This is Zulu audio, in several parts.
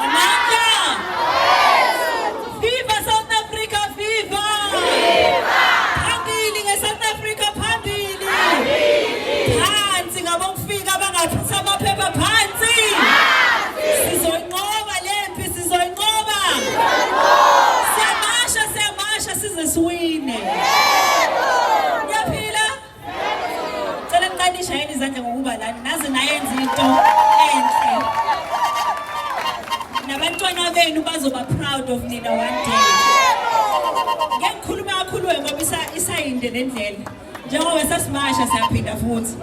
Amanda! Viva South Africa, viva! Phambili nge-South Africa, phambili! Phansi ngabokufika bangaphisa amaphepha phansi! Sizoyinqoba lempi, sizoyinqoba! Siyamasha size siwine! Ngiyaphila? Cela niqanisha yini izandla ngokuba lani naze nayenza into enhle. Nabantwana benu bazoba proud of nina one day. Ngeke ngikhulume kakhulu ngoba isayinde lendlela. Njengoba sasimasha siyaphinda futhi.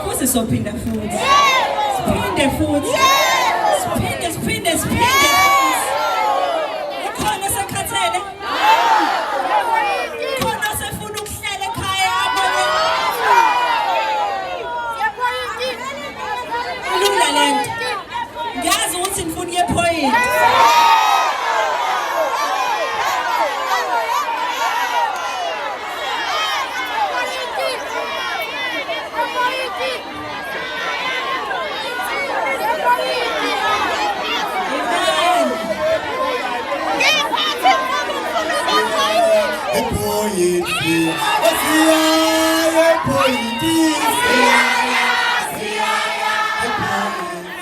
Futhi sophinda futhi. Siphinde futhi. Siphinde. Ukhona sekhathele? Khona sefuna ukuhlala ekhaya yabo. Lula lento. Ngiyazi ukuthi nifuna ye-point. Point.